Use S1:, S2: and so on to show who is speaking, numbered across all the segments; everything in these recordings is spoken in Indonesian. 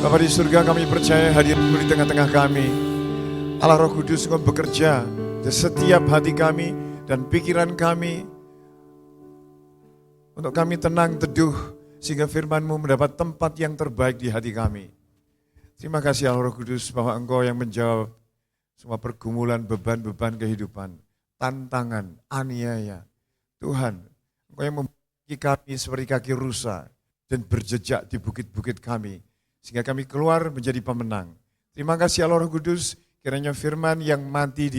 S1: Bapa di surga, kami percaya hadir-Mu di tengah-tengah kami. Allah Roh Kudus, Engkau bekerja di setiap hati kami dan pikiran kami, untuk kami tenang, teduh, sehingga firman-Mu mendapat tempat yang terbaik di hati kami. Terima kasih Allah Roh Kudus, bahwa Engkau yang menjawab semua pergumulan, beban-beban kehidupan, tantangan, aniaya. Tuhan, Engkau yang membuat kami seperti kaki rusa dan berjejak di bukit-bukit kami, sehingga kami keluar menjadi pemenang. Terima kasih Allah Roh Kudus, kiranya firman yang mati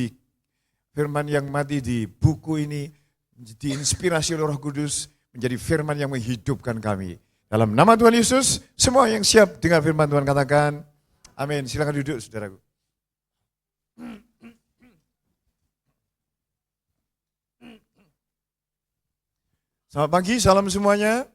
S1: di buku ini diinspirasi oleh Roh Kudus menjadi firman yang menghidupkan kami. Dalam nama Tuhan Yesus, semua yang siap dengar firman Tuhan katakan, amin. Silakan duduk, saudaraku. Selamat pagi, salam semuanya.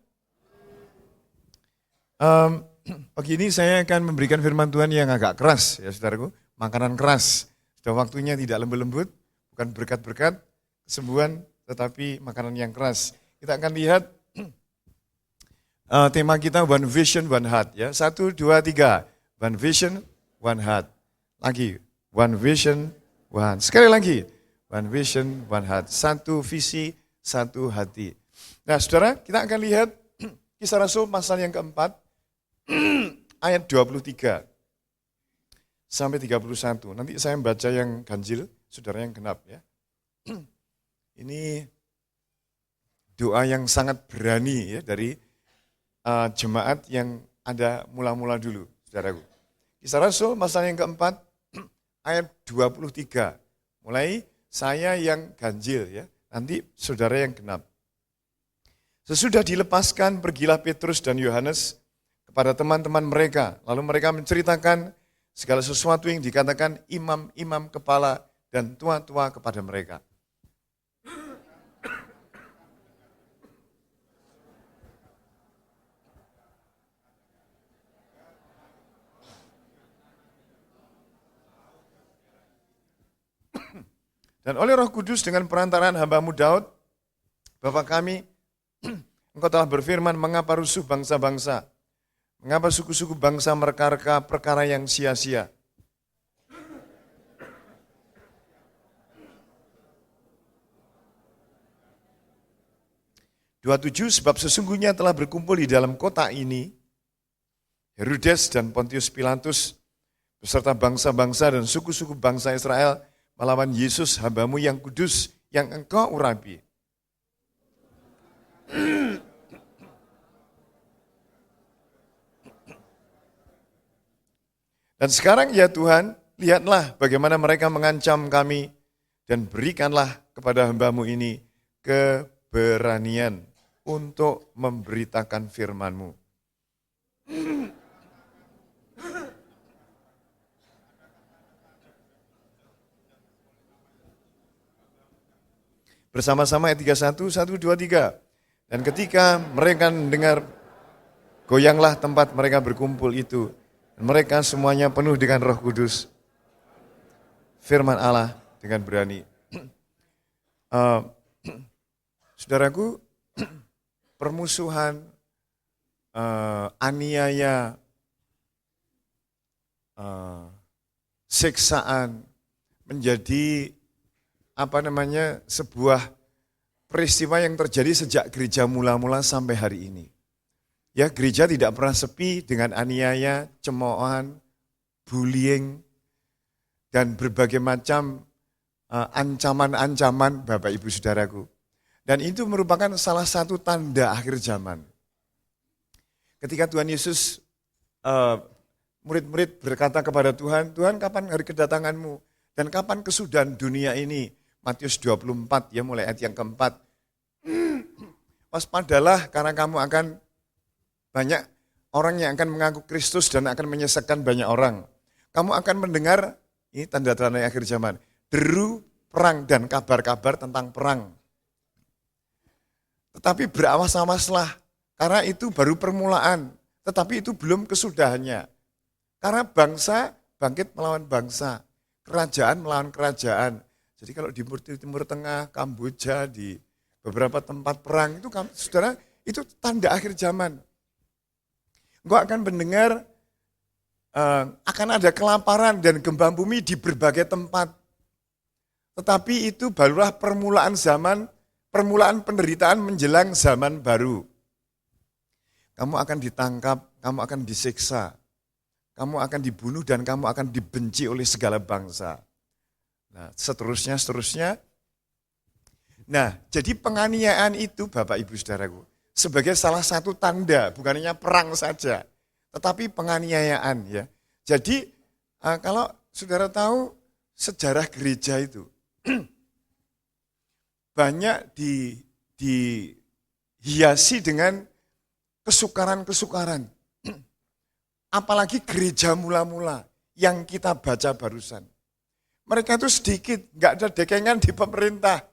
S1: Pagi ini saya akan memberikan firman Tuhan yang agak keras, ya saudaraku. Makanan keras. Sudah waktunya tidak lembut-lembut, bukan berkat-berkat, kesembuhan, tetapi makanan yang keras. Kita akan lihat tema kita One Vision, One Heart. Ya. 1, 2, 3. One Vision, One Heart. Lagi, One Vision, One. Sekali lagi, One Vision, One Heart. Satu visi, satu hati. Nah saudara, kita akan lihat Kisah Rasul pasal yang keempat, ayat 23 sampai 31. Nanti saya membaca yang ganjil, saudara yang genap ya. Ini doa yang sangat berani ya dari jemaat yang ada mula-mula dulu, saudaraku. Kisah Rasul pasal yang keempat, ayat 23. Mulai saya yang ganjil ya, nanti saudara yang genap. Sesudah dilepaskan, pergilah Petrus dan Yohanes kepada teman-teman mereka. Lalu mereka menceritakan segala sesuatu yang dikatakan imam-imam kepala dan tua-tua kepada mereka. Dan oleh Roh Kudus dengan perantaraan hamba-Mu Daud, Bapa kami, Engkau telah berfirman, mengapa rusuh bangsa-bangsa? Mengapa suku-suku bangsa mereka perkara yang sia-sia? Sebab sesungguhnya telah berkumpul di dalam kota ini Herodes dan Pontius Pilatus beserta bangsa-bangsa dan suku-suku bangsa Israel melawan Yesus hamba-Mu yang kudus yang Engkau urapi. Dan sekarang ya Tuhan, lihatlah bagaimana mereka mengancam kami dan berikanlah kepada hamba-Mu ini keberanian untuk memberitakan firman-Mu. Bersama-sama ayat 31, 1, 2, 3. Dan ketika mereka mendengar, goyanglah tempat mereka berkumpul itu. Mereka semuanya penuh dengan Roh Kudus. Firman Allah dengan berani. Saudaraku, permusuhan, aniaya, siksaan menjadi sebuah peristiwa yang terjadi sejak gereja mula-mula sampai hari ini. Ya, gereja tidak pernah sepi dengan aniaya, cemoohan, bullying, dan berbagai macam ancaman-ancaman Bapak Ibu Saudaraku. Dan itu merupakan salah satu tanda akhir zaman. Ketika Tuhan Yesus, murid-murid berkata kepada Tuhan, Tuhan kapan hari kedatangan-Mu? Dan kapan kesudahan dunia ini? Matius 24 ya, mulai ayat yang keempat. Waspadalah karena kamu akan banyak orang yang akan mengaku Kristus dan akan menyesatkan banyak orang. Kamu akan mendengar, ini tanda-tanda akhir zaman, deru perang dan kabar-kabar tentang perang. Tetapi berawas-awaslah, karena itu baru permulaan, tetapi itu belum kesudahannya. Karena bangsa bangkit melawan bangsa, kerajaan melawan kerajaan. Jadi kalau di Timur Tengah, Kamboja, di beberapa tempat perang, itu saudara, itu tanda akhir zaman. Engkau akan mendengar akan ada kelaparan dan gempa bumi di berbagai tempat. Tetapi itu barulah permulaan zaman, permulaan penderitaan menjelang zaman baru. Kamu akan ditangkap, kamu akan disiksa, kamu akan dibunuh dan kamu akan dibenci oleh segala bangsa. Nah, seterusnya. Nah, jadi penganiayaan itu Bapak Ibu Saudaraku, sebagai salah satu tanda, bukan hanya perang saja, tetapi penganiayaan ya. Jadi kalau saudara tahu sejarah gereja itu, banyak dihiasi dengan kesukaran-kesukaran. Apalagi gereja mula-mula yang kita baca barusan. Mereka itu sedikit, nggak ada dekengan di pemerintah.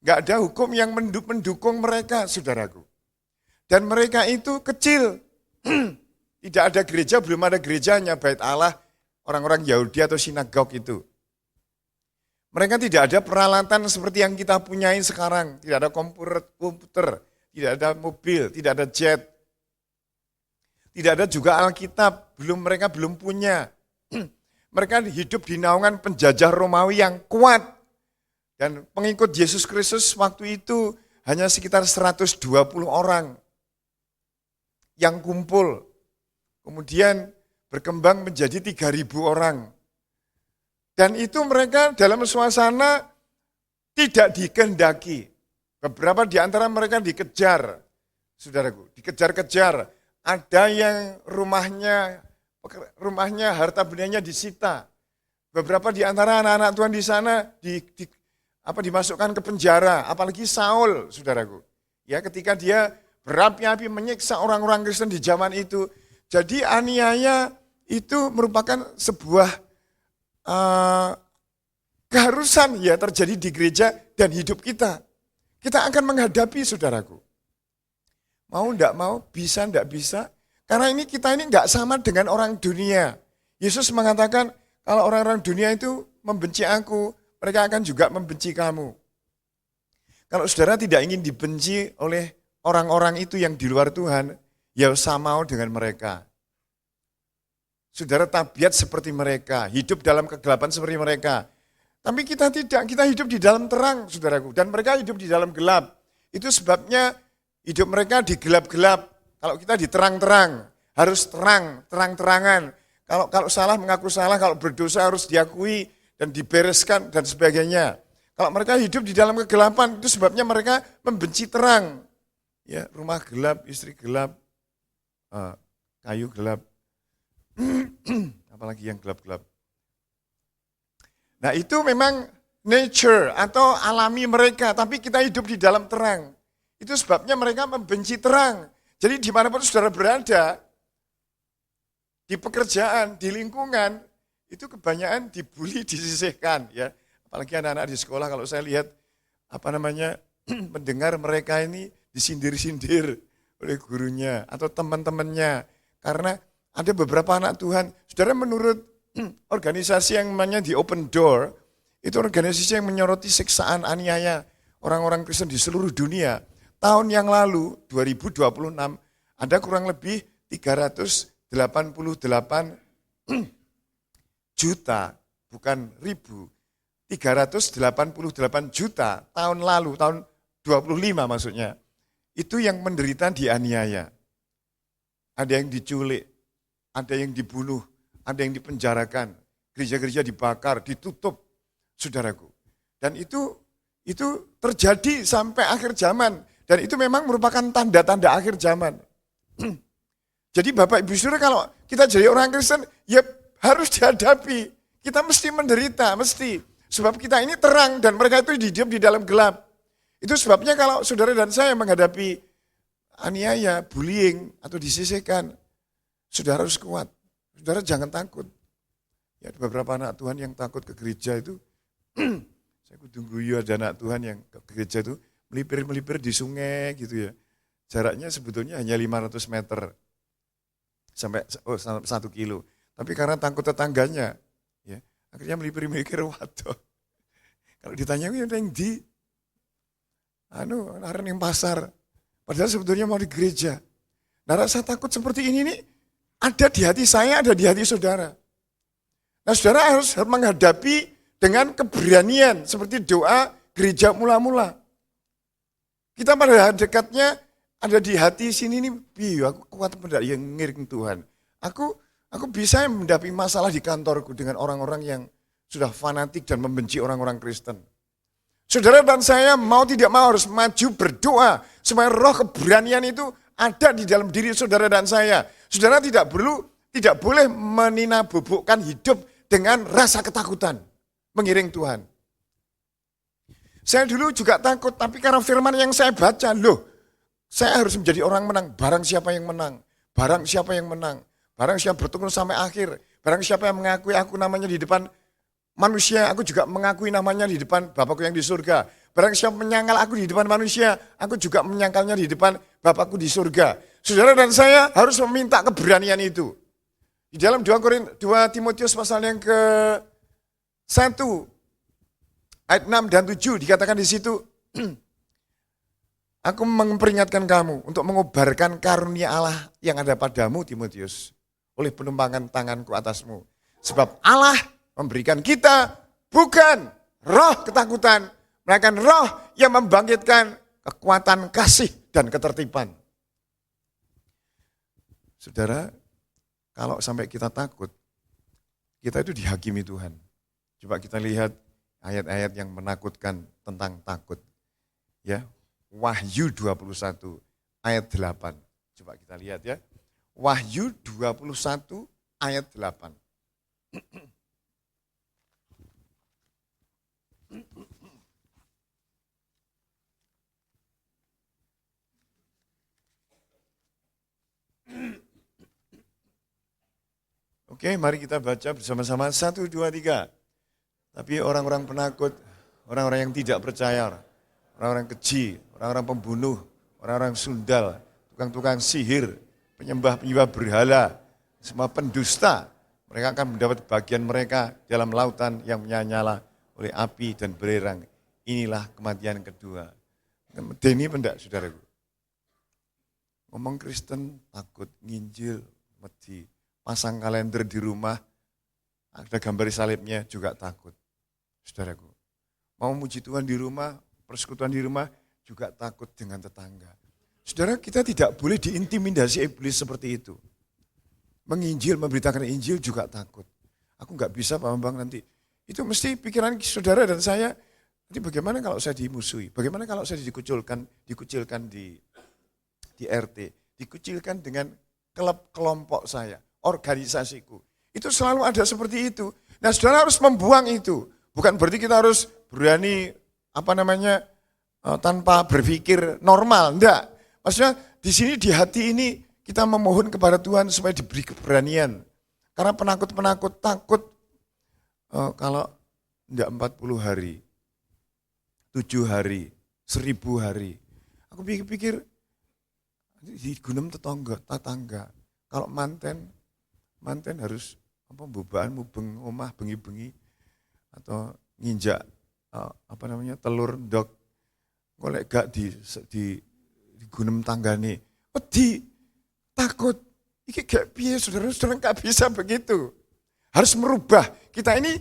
S1: Nggak ada hukum yang mendukung mereka, saudaraku. Dan mereka itu kecil. Tidak ada gereja, belum ada gerejanya, bait Allah, orang-orang Yahudi atau sinagog itu. Mereka tidak ada peralatan seperti yang kita punyai sekarang. Tidak ada komputer, tidak ada mobil, tidak ada jet. Tidak ada juga Alkitab, mereka belum punya. Mereka hidup di naungan penjajah Romawi yang kuat. Dan pengikut Yesus Kristus waktu itu hanya sekitar 120 orang yang kumpul. Kemudian berkembang menjadi 3.000 orang. Dan itu mereka dalam suasana tidak dikehendaki. Beberapa di antara mereka dikejar, saudaraku, dikejar-kejar. Ada yang rumahnya harta bendanya disita. Beberapa di antara anak-anak Tuhan di sana dimasukkan ke penjara, apalagi Saul, saudaraku. Ya, ketika dia berapi-api menyiksa orang-orang Kristen di zaman itu. Jadi aniaya itu merupakan sebuah keharusan ya terjadi di gereja dan hidup kita. Kita akan menghadapi, saudaraku. Mau enggak mau, bisa enggak bisa. Karena kita ini enggak sama dengan orang dunia. Yesus mengatakan kalau orang-orang dunia itu membenci aku, mereka akan juga membenci kamu. Kalau saudara tidak ingin dibenci oleh orang-orang itu yang di luar Tuhan, ya sama dengan mereka. Saudara tabiat seperti mereka, hidup dalam kegelapan seperti mereka. Tapi kita tidak, kita hidup di dalam terang, saudaraku. Dan mereka hidup di dalam gelap. Itu sebabnya hidup mereka di gelap-gelap. Kalau kita di terang-terang, harus terang-terangan. Kalau salah mengaku salah, kalau berdosa harus diakui dan dibereskan dan sebagainya. Kalau mereka hidup di dalam kegelapan, itu sebabnya mereka membenci terang. Ya, rumah gelap, istri gelap, kayu gelap, apalagi yang gelap-gelap. Nah itu memang nature atau alami mereka, tapi kita hidup di dalam terang. Itu sebabnya mereka membenci terang. Jadi dimanapun saudara berada, di pekerjaan, di lingkungan, itu kebanyakan dibully, disisihkan. Ya. Apalagi anak-anak di sekolah, kalau saya lihat, mendengar mereka ini disindir-sindir oleh gurunya atau teman-temannya. Karena ada beberapa anak Tuhan, saudara menurut organisasi yang namanya di Open Door, itu organisasi yang menyoroti siksaan aniaya orang-orang Kristen di seluruh dunia. Tahun yang lalu, 2026, ada kurang lebih 388 juta, bukan ribu, 388 juta tahun lalu, tahun 25 maksudnya, itu yang menderita dianiaya. Ada yang diculik, ada yang dibunuh, ada yang dipenjarakan, gereja-gereja dibakar, ditutup, saudaraku. Dan itu terjadi sampai akhir zaman. Dan itu memang merupakan tanda-tanda akhir zaman. Jadi Bapak Ibu Saudara, kalau kita jadi orang Kristen, ya harus dihadapi. Kita mesti menderita, mesti. Sebab kita ini terang dan mereka itu hidup di dalam gelap. Itu sebabnya kalau saudara dan saya menghadapi aniaya, bullying, atau disisihkan, saudara harus kuat. Saudara jangan takut. Ya, ada beberapa anak Tuhan yang takut ke gereja itu. Saya tunggu ada anak Tuhan yang ke gereja itu melipir-melipir di sungai gitu ya. Jaraknya sebetulnya hanya 500 meter sampai 1 kilo. Tapi karena takut tetangganya, ya akhirnya melipir-melipir waduh. Kalau ditanya yang di arep ning pasar. Padahal sebetulnya mau di gereja. Nah rasa takut seperti ini nih ada di hati saya, ada di hati saudara. Nah, saudara harus menghadapi dengan keberanian seperti doa gereja mula-mula. Kita pada dekatnya ada di hati sini nih, aku kuat pada yang ngiring Tuhan. Aku bisa menghadapi masalah di kantorku dengan orang-orang yang sudah fanatik dan membenci orang-orang Kristen. Saudara dan saya mau tidak mau harus maju berdoa supaya roh keberanian itu ada di dalam diri saudara dan saya. Saudara tidak boleh meninabobokan hidup dengan rasa ketakutan mengiring Tuhan. Saya dulu juga takut, tapi karena firman yang saya baca, saya harus menjadi orang menang. Barang siapa yang menang, barang siapa yang menang, barang siapa bertekun sampai akhir, barang siapa yang mengakui aku namanya di depan manusia, aku juga mengakui namanya di depan Bapakku yang di surga. Barang siapa menyangkal aku di depan manusia, aku juga menyangkalnya di depan Bapakku di surga. Saudara dan saya harus meminta keberanian itu. Di dalam 2 Timotius pasal yang ke-1, ayat 6 dan 7 dikatakan di situ, aku memperingatkan kamu untuk mengobarkan karunia Allah yang ada padamu, Timotius, oleh penumpangan tanganku atasmu. Sebab Allah memberikan kita bukan roh ketakutan, melainkan roh yang membangkitkan kekuatan kasih dan ketertiban. Saudara, kalau sampai kita takut, kita itu dihakimi Tuhan. Coba kita lihat ayat-ayat yang menakutkan tentang takut. Ya, Wahyu 21 ayat 8. Coba kita lihat ya. Wahyu 21 ayat 8. Oke, mari kita baca bersama-sama 1, 2, 3. Tapi orang-orang penakut, orang-orang yang tidak percaya, orang-orang keji, orang-orang pembunuh, orang-orang sundal, tukang-tukang sihir, penyembah-penyembah berhala, semua pendusta, mereka akan mendapat bagian mereka dalam lautan yang menyala oleh api dan belerang. Inilah kematian kedua. Ini pendak, saudaraku. Ngomong Kristen takut, nginjil, mati. Pasang kalender di rumah, ada gambar salibnya juga takut. Saudaraku, mau muji Tuhan di rumah, persekutuan di rumah, juga takut dengan tetangga. Saudara, kita tidak boleh diintimidasi iblis seperti itu. Menginjil, memberitakan Injil juga takut. Aku nggak bisa Pak Bambang nanti. Itu mesti pikiran saudara dan saya, nanti bagaimana kalau saya dimusuhi? Bagaimana kalau saya dikucilkan di RT, dikucilkan dengan klub kelompok saya, organisasiku. Itu selalu ada seperti itu. Nah, saudara harus membuang itu. Bukan berarti kita harus berani tanpa berpikir normal, enggak. Maksudnya di sini di hati ini kita memohon kepada Tuhan supaya diberi keberanian. Karena penakut-penakut takut kalau enggak 40 hari, 7 hari, 1000 hari. Aku pikir-pikir di gunung tetangga. Kalau manten harus bobaan mubeng omah bengi-bengi atau nginjak telur ndok golek gak di gunung tanggane. Wedi takut. Iki gak piye saudara-saudara, gak bisa begitu. Harus merubah. Kita ini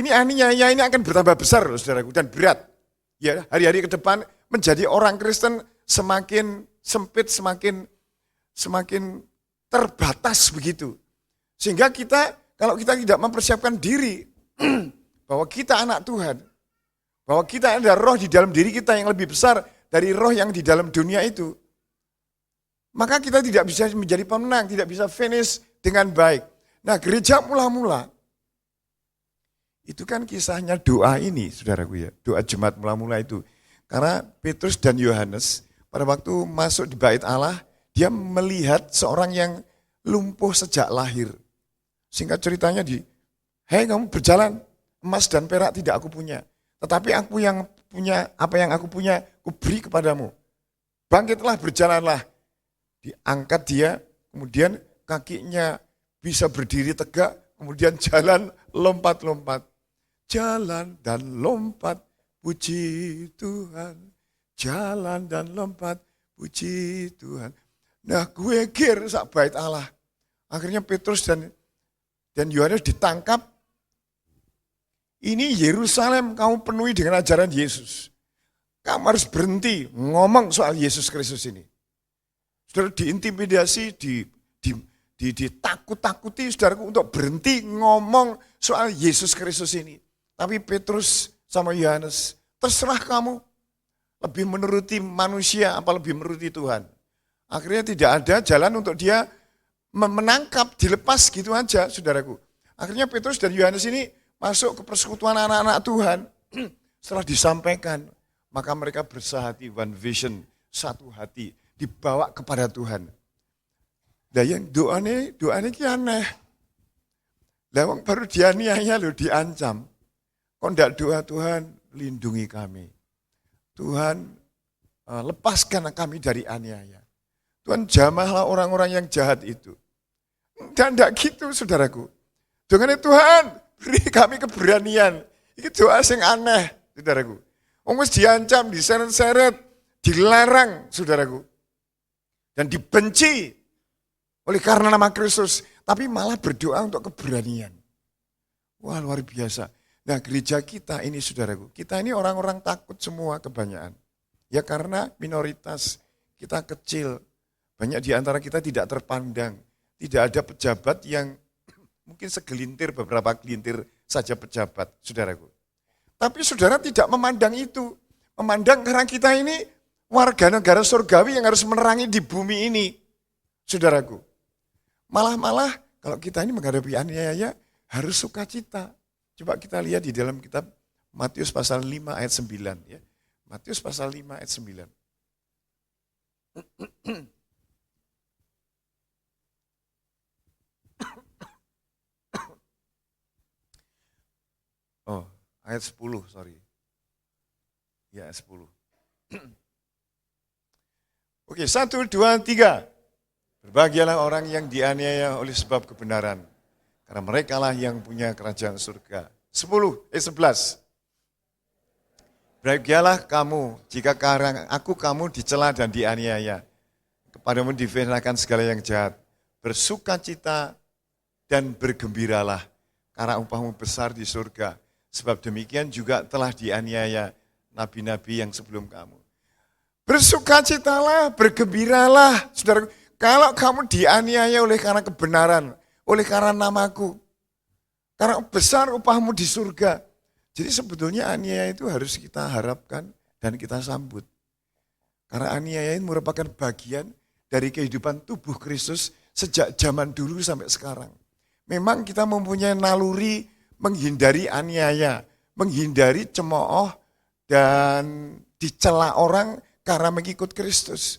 S1: aniaya ini akan bertambah besar saudaraku dan berat. Ya, hari-hari ke depan menjadi orang Kristen semakin sempit, semakin terbatas begitu. Sehingga kalau kita tidak mempersiapkan diri bahwa kita anak Tuhan, bahwa kita ada roh di dalam diri kita yang lebih besar dari roh yang di dalam dunia itu, maka kita tidak bisa menjadi pemenang, tidak bisa finish dengan baik. Nah, gereja mula-mula, itu kan kisahnya doa ini, saudaraku ya, doa jemaat mula-mula itu. Karena Petrus dan Yohanes pada waktu masuk di bait Allah, dia melihat seorang yang lumpuh sejak lahir. Singkat ceritanya hei kamu berjalan, emas dan perak tidak aku punya. Tetapi aku yang punya, apa yang aku punya, aku beri kepadamu. Bangkitlah, berjalanlah. Diangkat dia, kemudian kakinya bisa berdiri tegak, kemudian jalan lompat-lompat. Jalan dan lompat, puji Tuhan. Jalan dan lompat, puji Tuhan. Nah gue sak bait Allah. Akhirnya Petrus dan Yohanes ditangkap. Ini Yerusalem kamu penuhi dengan ajaran Yesus. Kamu harus berhenti ngomong soal Yesus Kristus ini. Saudara diintimidasi, ditakut-takuti saudaraku untuk berhenti ngomong soal Yesus Kristus ini. Tapi Petrus sama Yohanes, terserah kamu. Lebih menuruti manusia apa lebih menuruti Tuhan. Akhirnya tidak ada jalan untuk dia menangkap, dilepas gitu aja saudaraku. Akhirnya Petrus dan Yohanes ini masuk ke persekutuan anak-anak Tuhan. Setelah disampaikan, maka mereka bersahati, one vision, satu hati, dibawa kepada Tuhan. Nah yang doanya ki aneh. Lawang baru dianiaya loh, diancam. Kok enggak doa Tuhan, lindungi kami. Tuhan lepaskan kami dari aniaya. Tuhan jamahlah orang-orang yang jahat itu. Dan enggak gitu saudaraku. Dengan Tuhan, beri kami keberanian. Itu doa yang aneh, saudaraku. Wis diancam, diseret-seret, dilarang, saudaraku. Dan dibenci oleh karena nama Kristus. Tapi malah berdoa untuk keberanian. Wah, luar biasa. Nah, gereja kita ini, saudaraku. Kita ini orang-orang takut semua kebanyakan. Ya karena minoritas, kita kecil. Banyak di antara kita tidak terpandang. Tidak ada pejabat yang mungkin segelintir, beberapa gelintir saja pejabat, saudaraku. Tapi saudara tidak memandang itu. Memandang karena kita ini warga negara surgawi yang harus menerangi di bumi ini, saudaraku. Malah kalau kita ini menghadapi aniaya harus sukacita. Coba kita lihat di dalam kitab Matius pasal 5 ayat 9. Ya. Matius pasal 5 ayat 9. Oh, ayat 10, sorry. Ya, ayat 10. Oke, 1, 2, 3. Berbahagialah orang yang dianiaya oleh sebab kebenaran. Karena mereka lah yang punya kerajaan surga. 11. Berbahagialah kamu jika aku kamu dicela dan dianiaya. Kepadamu difitnahkan segala yang jahat. Bersukacita dan bergembiralah. Karena upahmu besar di surga. Sebab demikian juga telah dianiaya nabi-nabi yang sebelum kamu. Bersukacitalah, bergembiralah. Saudara, kalau kamu dianiaya oleh karena kebenaran, oleh karena namaku, karena besar upahmu di surga. Jadi sebetulnya aniaya itu harus kita harapkan dan kita sambut. Karena aniaya ini merupakan bagian dari kehidupan tubuh Kristus sejak zaman dulu sampai sekarang. Memang kita mempunyai naluri menghindari aniaya, menghindari cemooh dan dicela orang karena mengikut Kristus.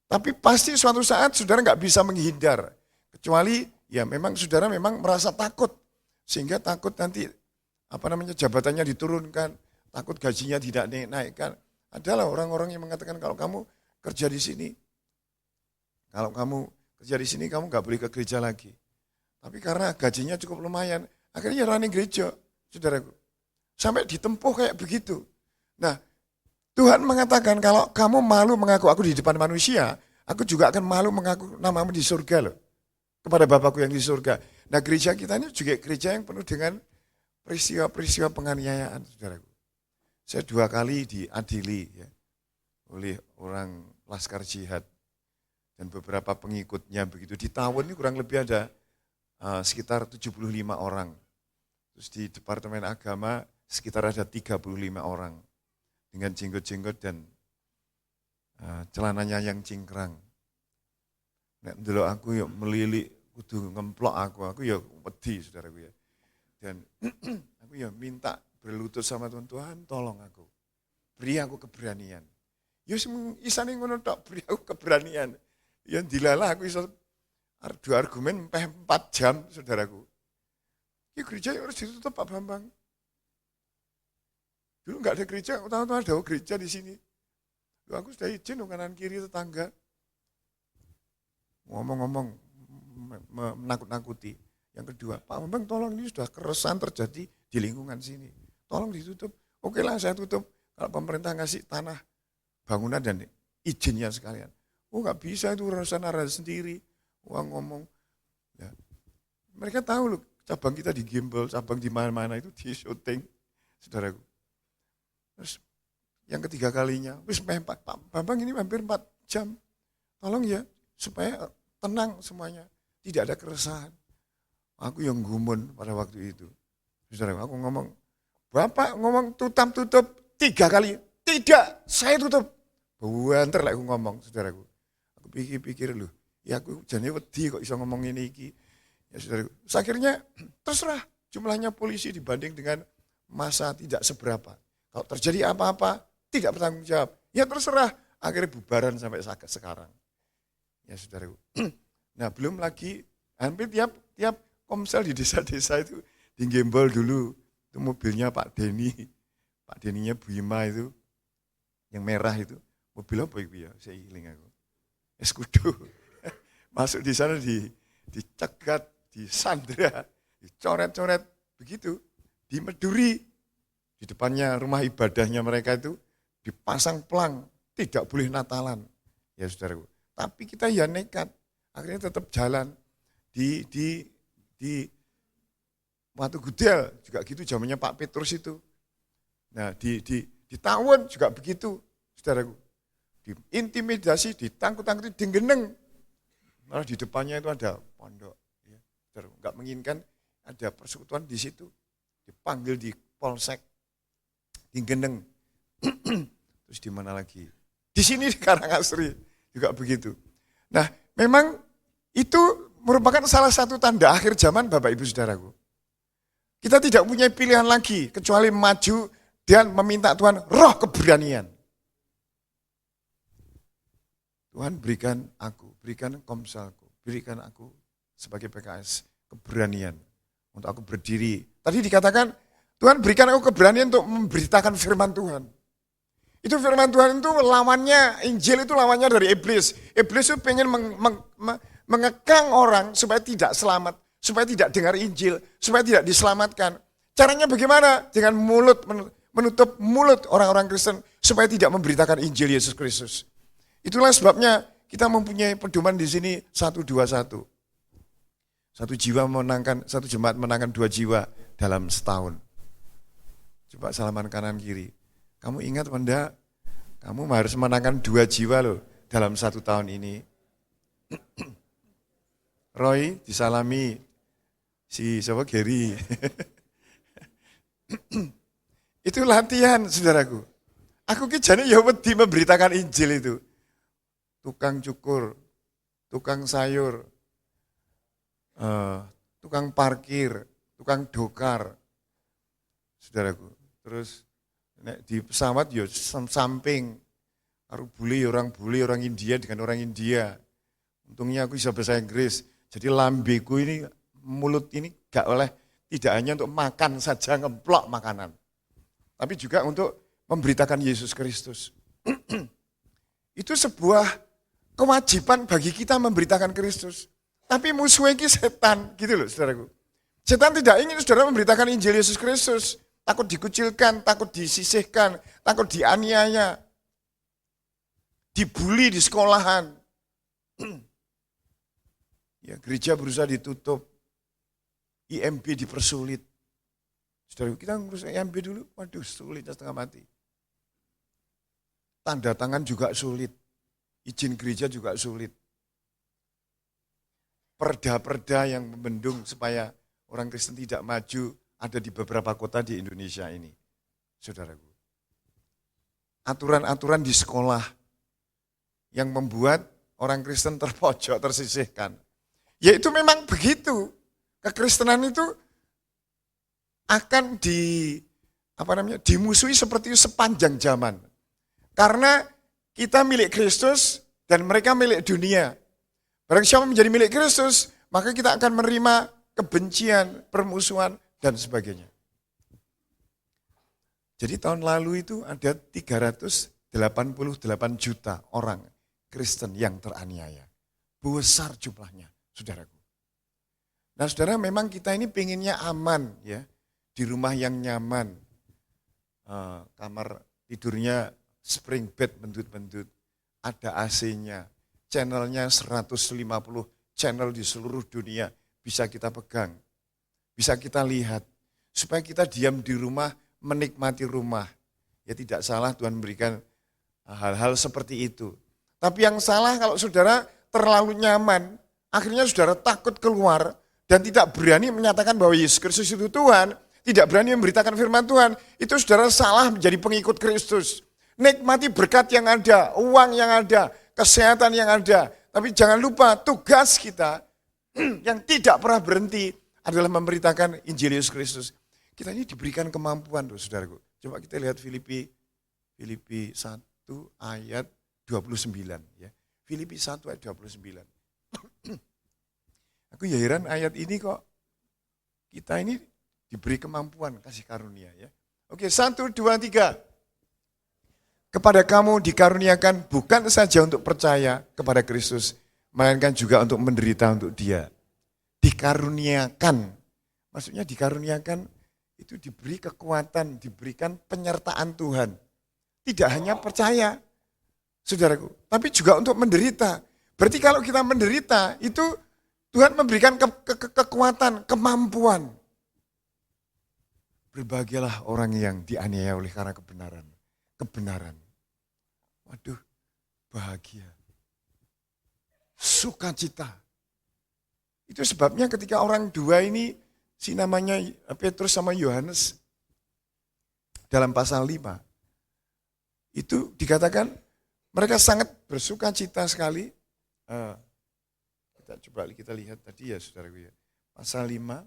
S1: Tapi pasti suatu saat saudara nggak bisa menghindar. Kecuali ya memang saudara memang merasa takut. Sehingga takut nanti jabatannya diturunkan, takut gajinya tidak naikkan. Adalah orang-orang yang mengatakan kalau kamu kerja di sini, kamu nggak boleh ke gereja lagi. Tapi karena gajinya cukup lumayan, akhirnya running gereja, saudaraku. Sampai ditempuh kayak begitu. Nah, Tuhan mengatakan kalau kamu malu mengaku aku di depan manusia, aku juga akan malu mengaku namamu di surga loh. Kepada Bapakku yang di surga. Nah, gereja kita ini juga gereja yang penuh dengan peristiwa-peristiwa penganiayaan, saudaraku. Saya 2 kali diadili ya, oleh orang Laskar Jihad dan beberapa pengikutnya begitu. Di tahun ini kurang lebih ada sekitar 75 orang. Terus di Departemen Agama sekitar ada 35 orang dengan jenggot-jenggot dan celananya yang cingkrang. Nek ndelok aku ya melilik kudu ngemplok aku ya wedi saudaraku ya. Dan aku ya minta berlutut sama Tuhan, Tuhan tolong aku. Beri aku keberanian. Ya isane ngono tok, beri aku keberanian. Ya dilalah aku iso adu argumen 4 jam saudaraku. Ya gereja harus ditutup Pak Bambang. Dulu enggak ada gereja, tahu-tahu ada gereja di sini. Aku sudah izin kanan kiri tetangga. Ngomong-ngomong menakut-nakuti. Yang kedua, Pak Bambang tolong ini sudah keresahan terjadi di lingkungan sini. Tolong ditutup. Oke lah saya tutup. Kalau pemerintah ngasih tanah bangunan dan izinnya sekalian. Oh nggak bisa itu urusan arah sendiri. Wah ngomong. Mereka tahu loh, cabang kita di gimbal, cabang di mana-mana itu di syuting, saudaraku. Terus yang ketiga kalinya, Pak Bambang ini hampir 4 jam. Tolong ya, supaya tenang semuanya, tidak ada keresahan. Aku yang gumun pada waktu itu. Saudaraku, aku ngomong, Bapak ngomong tutup 3 kali. Tidak, saya tutup. Banter lah aku ngomong, saudaraku. Aku pikir-pikir loh, ya aku jane wedi kok iso ngomong ini iki. Ya saudaraku, akhirnya terserah jumlahnya polisi dibanding dengan masa tidak seberapa. Kalau terjadi apa-apa, tidak bertanggung jawab. Ya terserah, akhirnya bubaran sampai sekarang. Ya saudaraku. Nah belum lagi, hampir tiap komsel di desa-desa itu digembol dulu. Itu mobilnya Pak Denny. Pak Denny-nya Bu Ima itu, yang merah itu. Mobil apa itu ya, saya iling aku. Eskudo. Masuk di sana dicegat, disandra, dicoret-coret, begitu. Dimeduri. Di depannya rumah ibadahnya mereka itu dipasang pelang, tidak boleh Natalan. Ya saudaraku. Tapi kita ya nekat, akhirnya tetap jalan. Di Watu Gudel juga gitu, zamannya Pak Petrus itu. Nah di Tawon juga begitu, saudaraku. Diintimidasi, ditangkut-tangkuti, digeneng. Malah di depannya itu ada pondok. Ya. Enggak menginginkan ada persekutuan di situ. Dipanggil di polsek, digeneng. Terus di mana lagi? Di sini di Karangasri juga begitu. Nah, memang itu merupakan salah satu tanda akhir zaman Bapak Ibu Saudaraku. Kita tidak punya pilihan lagi kecuali maju dan meminta Tuhan roh keberanian. Tuhan berikan aku, berikan komselku, berikan aku sebagai PKS keberanian untuk aku berdiri. Tadi dikatakan Tuhan berikan aku keberanian untuk memberitakan firman Tuhan. Itu firman Tuhan itu lawannya, Injil itu lawannya dari iblis. Iblis itu pengen mengekang orang supaya tidak selamat, supaya tidak dengar Injil, supaya tidak diselamatkan. Caranya bagaimana? Dengan mulut, menutup mulut orang-orang Kristen supaya tidak memberitakan Injil Yesus Kristus. Itulah sebabnya kita mempunyai pedoman di sini 121. Satu jemaat menangkan 2 jiwa dalam setahun. Coba salaman kanan kiri. Kamu ingat enggak? Kamu harus menangkan 2 jiwa loh dalam 1 tahun ini. Roy disalami si siapa Gary. Itu latihan, saudaraku. Aku kijane ya wedi memberitakan Injil itu. Tukang cukur, tukang sayur, tukang parkir, tukang dokar, saudaraku. Terus di pesawat ya samping, orang bule, orang India dengan orang India. Untungnya aku bisa bahasa Inggris, jadi lambeku ini, mulut ini tidak hanya untuk makan saja, ngeplok makanan. Tapi juga untuk memberitakan Yesus Kristus. Itu sebuah kewajiban bagi kita memberitakan Kristus. Tapi musuhnya ini setan, gitu loh saudaraku. Setan tidak ingin saudara memberitakan Injil Yesus Kristus. Takut dikucilkan, takut disisihkan, takut dianiaya. Dibully di sekolahan. Ya, gereja berusaha ditutup. IMB dipersulit. Saudaraku, kita ngurus IMB dulu, waduh sulit setengah mati. Tanda tangan juga sulit. Izin gereja juga sulit. Perda-perda yang membendung supaya orang Kristen tidak maju ada di beberapa kota di Indonesia ini, saudaraku. Aturan-aturan di sekolah yang membuat orang Kristen terpojok, tersisihkan. Ya itu memang begitu. Kekristenan itu akan dimusuhi seperti itu sepanjang zaman. Karena kita milik Kristus dan mereka milik dunia. Barang siapa menjadi milik Kristus, maka kita akan menerima kebencian, permusuhan, dan sebagainya. Jadi tahun lalu itu ada 388 juta orang Kristen yang teraniaya. Besar jumlahnya, saudaraku. Nah saudara, memang kita ini pengennya aman ya, di rumah yang nyaman. Kamar tidurnya spring bed bendut-bendut, ada AC-nya, channelnya 150 channel di seluruh dunia, bisa kita pegang, bisa kita lihat, supaya kita diam di rumah, menikmati rumah. Ya tidak salah Tuhan memberikan hal-hal seperti itu. Tapi yang salah kalau saudara terlalu nyaman, akhirnya saudara takut keluar dan tidak berani menyatakan bahwa Yesus Kristus itu Tuhan, tidak berani memberitakan firman Tuhan, itu saudara salah menjadi pengikut Kristus. Nikmati berkat yang ada, uang yang ada, kesehatan yang ada. Tapi jangan lupa tugas kita yang tidak pernah berhenti adalah memberitakan Injil Yesus Kristus. Kita ini diberikan kemampuan loh saudaraku. Coba kita lihat Filipi 1 ayat 29 ya. Filipi 1 ayat 29. Aku ya heran ayat ini kok kita ini diberi kemampuan, kasih karunia ya. Oke, 1, 2, 3. Kepada kamu dikaruniakan bukan saja untuk percaya kepada Kristus, melainkan juga untuk menderita untuk Dia. Dikaruniakan, maksudnya dikaruniakan itu diberi kekuatan, diberikan penyertaan Tuhan. Tidak hanya percaya, saudaraku, tapi juga untuk menderita. Berarti kalau kita menderita, itu Tuhan memberikan kekuatan, kemampuan. Berbahagialah orang yang dianiaya oleh karena kebenaran. Kebenaran. Waduh, bahagia. Sukacita. Itu sebabnya ketika orang dua ini, si namanya Petrus sama Yohanes, dalam pasal 5, itu dikatakan mereka sangat bersukacita sekali. Kita lihat tadi ya saudaraku ya. Pasal 5,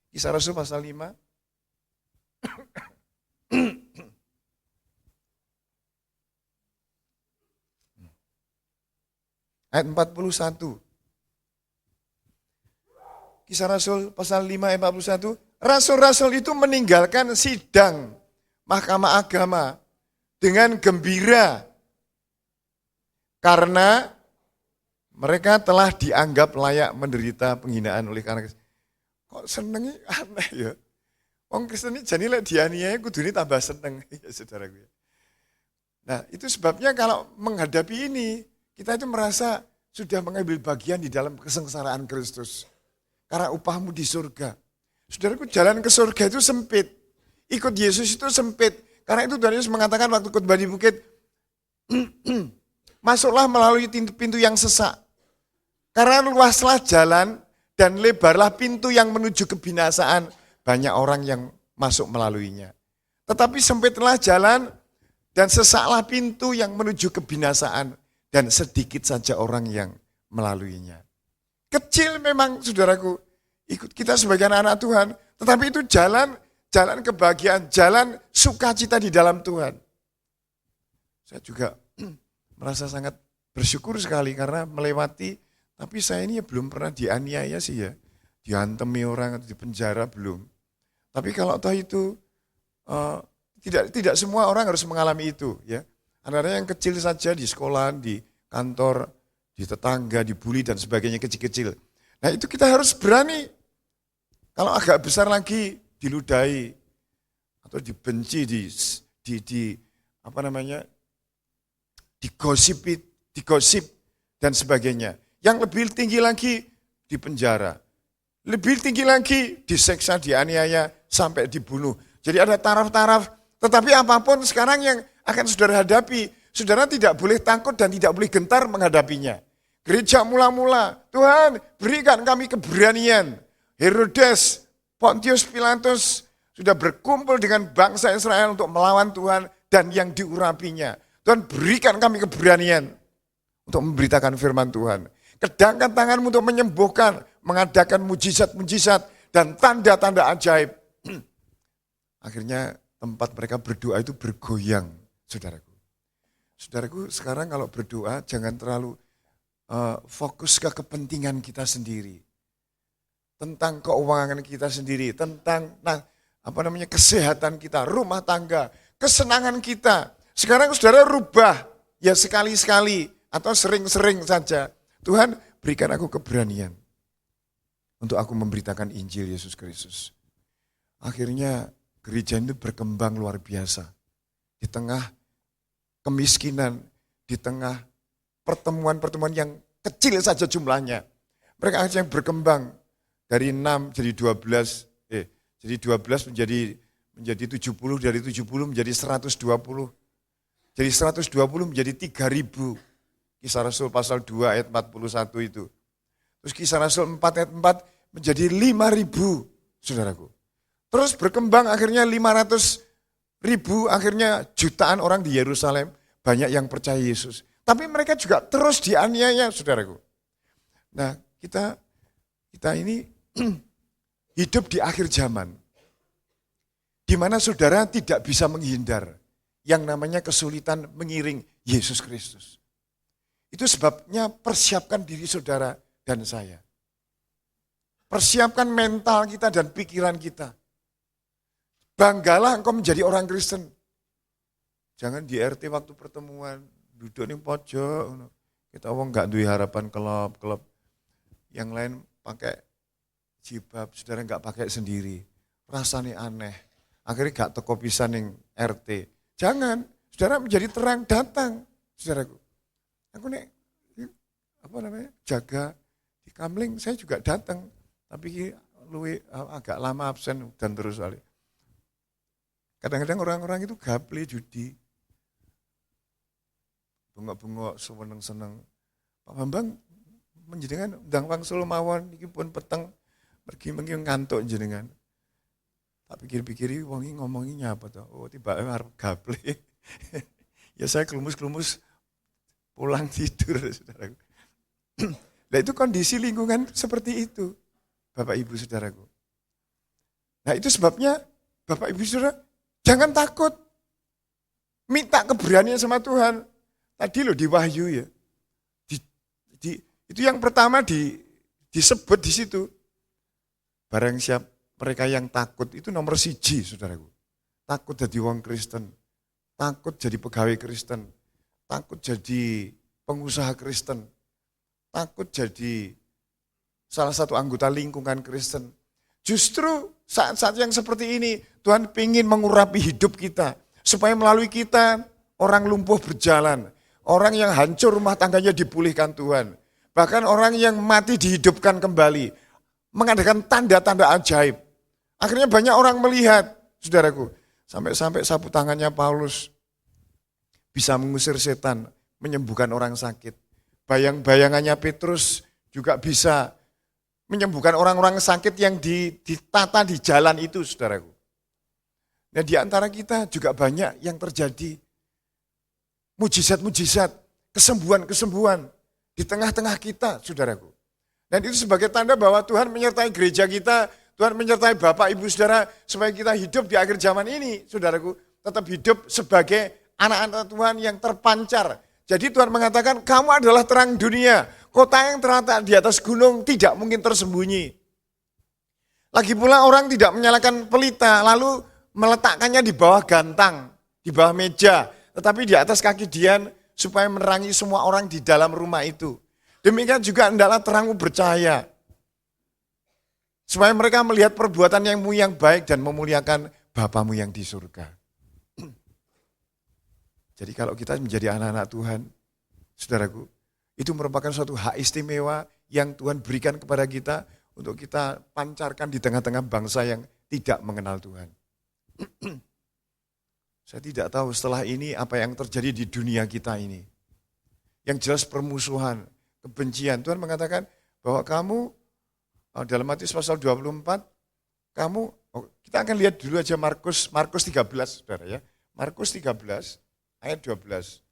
S1: Kisah Rasul pasal 5. Ayat 41. Kisah Rasul pasal 5 ayat 41. Rasul-rasul itu meninggalkan sidang mahkamah agama dengan gembira. Karena mereka telah dianggap layak menderita penghinaan oleh karena kok senengnya aneh ya. Wong Kristen ini jadi lek dianiaya kudune tambah seneng ya saudaraku. Nah, itu sebabnya kalau menghadapi ini kita itu merasa sudah mengambil bagian di dalam kesengsaraan Kristus. Karena upahmu di surga. Saudaraku, jalan ke surga itu sempit. Ikut Yesus itu sempit. Karena itu Tuhan Yesus mengatakan waktu khotbah di bukit, masuklah melalui pintu yang sesak. Karena luaslah jalan dan lebarlah pintu yang menuju kebinasaan. Banyak orang yang masuk melaluinya. Tetapi sempitlah jalan dan sesaklah pintu yang menuju kebinasaan. Dan sedikit saja orang yang melaluinya. Kecil memang saudaraku, ikut kita sebagai anak-anak Tuhan. Tetapi itu jalan kebahagiaan, jalan sukacita di dalam Tuhan. Saya juga merasa sangat bersyukur sekali karena melewati, tapi saya ini belum pernah dianiaya sih ya. Dihantemi orang atau dipenjara belum. Tapi kalau toh itu, tidak semua orang harus mengalami itu ya. Ada yang kecil saja di sekolah, di kantor, di tetangga, dibully dan sebagainya kecil-kecil. Nah itu kita harus berani. Kalau agak besar lagi diludahi atau dibenci, digosip dan sebagainya. Yang lebih tinggi lagi di penjara. Lebih tinggi lagi diseksa, dianiaya sampai dibunuh. Jadi ada taraf-taraf. Tetapi apapun sekarang yang akan saudara hadapi, saudara tidak boleh takut dan tidak boleh gentar menghadapinya. Gereja mula-mula, Tuhan berikan kami keberanian. Herodes, Pontius Pilatus sudah berkumpul dengan bangsa Israel untuk melawan Tuhan dan yang diurapinya. Tuhan berikan kami keberanian untuk memberitakan firman Tuhan. Kedangkan tanganmu untuk menyembuhkan, mengadakan mujizat-mujizat dan tanda-tanda ajaib. Akhirnya tempat mereka berdoa itu bergoyang, saudaraku. Saudaraku, sekarang kalau berdoa jangan terlalu fokus ke kepentingan kita sendiri. Tentang keuangan kita sendiri, tentang kesehatan kita, rumah tangga, kesenangan kita. Sekarang saudara rubah, ya sekali-sekali atau sering-sering saja. Tuhan berikan aku keberanian untuk aku memberitakan Injil Yesus Kristus. Akhirnya gereja itu berkembang luar biasa. Di tengah kemiskinan, di tengah pertemuan-pertemuan yang kecil saja jumlahnya. Mereka akhirnya berkembang dari 6 jadi 12, jadi 12 menjadi 70, dari 70 menjadi 120. Jadi 120 menjadi 3.000. Kisah Rasul pasal 2 ayat 41 itu. Terus Kisah Rasul 4 ayat 4 menjadi 5.000, saudaraku. Terus berkembang akhirnya 500.000, akhirnya jutaan orang di Yerusalem, banyak yang percaya Yesus. Tapi mereka juga terus dianiaya, saudaraku. Nah, kita ini hidup di akhir zaman, di mana saudara tidak bisa menghindar yang namanya kesulitan mengiring Yesus Kristus. Itu sebabnya persiapkan diri saudara dan saya. Persiapkan mental kita dan pikiran kita. Banggalah engkau menjadi orang Kristen. Jangan di RT waktu pertemuan, duduk di pojok. Kita wong gak duwe harapan kelop. Yang lain pakai jilbab, saudara gak pakai sendiri. Rasanya aneh. Akhirnya gak teko pisan ning RT. Jangan, saudara menjadi terang, datang, saudaraku. Aku jaga di Kamling, saya juga datang, tapi agak lama absen dan terus balik. Kadang-kadang orang-orang itu gaple judi, bengok-bengok, seneng-seneng. Pak Bambang menjenengan undang wangsul mawon, iki pun peteng, pergi ngantuk jenengan. Tak pikir-pikiri, wongi ngomonginya apa tuh? Oh, tiba-tiba harap gaple. Ya saya kelumus-kelumus pulang tidur, saudaraku. Nah itu kondisi lingkungan seperti itu, Bapak Ibu Saudaraku. Nah itu sebabnya Bapak Ibu Saudara, jangan takut. Minta keberanian sama Tuhan. Tadi loh di Wahyu ya. Itu yang pertama disebut di situ. Barang siap mereka yang takut itu nomor 1, saudaraku. Takut jadi wong Kristen. Takut jadi pegawai Kristen. Takut jadi pengusaha Kristen. Takut jadi salah satu anggota lingkungan Kristen. Justru saat-saat yang seperti ini, Tuhan ingin mengurapi hidup kita. Supaya melalui kita, orang lumpuh berjalan. Orang yang hancur rumah tangganya dipulihkan Tuhan. Bahkan orang yang mati dihidupkan kembali. Mengadakan tanda-tanda ajaib. Akhirnya banyak orang melihat, saudaraku. Sampai-sampai sapu tangannya Paulus bisa mengusir setan, menyembuhkan orang sakit. Bayang-bayangannya Petrus juga bisa menyembuhkan orang-orang sakit yang ditata di jalan itu, saudaraku. Nah di antara kita juga banyak yang terjadi mujizat-mujizat, kesembuhan-kesembuhan di tengah-tengah kita, saudaraku. Dan itu sebagai tanda bahwa Tuhan menyertai gereja kita, Tuhan menyertai Bapak Ibu Saudara, supaya kita hidup di akhir zaman ini, saudaraku, tetap hidup sebagai anak-anak Tuhan yang terpancar. Jadi Tuhan mengatakan, kamu adalah terang dunia, kota yang terletak di atas gunung tidak mungkin tersembunyi. Lagi pula orang tidak menyalakan pelita, lalu meletakkannya di bawah gantang, di bawah meja, tetapi di atas kaki Dian, supaya menerangi semua orang di dalam rumah itu. Demikian juga hendaklah terangmu bercahaya, supaya mereka melihat perbuatanmu yang baik dan memuliakan Bapamu yang di surga. Jadi kalau kita menjadi anak-anak Tuhan, saudaraku, itu merupakan suatu hak istimewa yang Tuhan berikan kepada kita untuk kita pancarkan di tengah-tengah bangsa yang tidak mengenal Tuhan. Saya tidak tahu setelah ini apa yang terjadi di dunia kita ini. Yang jelas permusuhan, kebencian. Tuhan mengatakan bahwa kamu, dalam Matius pasal 24, kita akan lihat dulu aja Markus 13, saudara ya. Markus 13, ayat 12.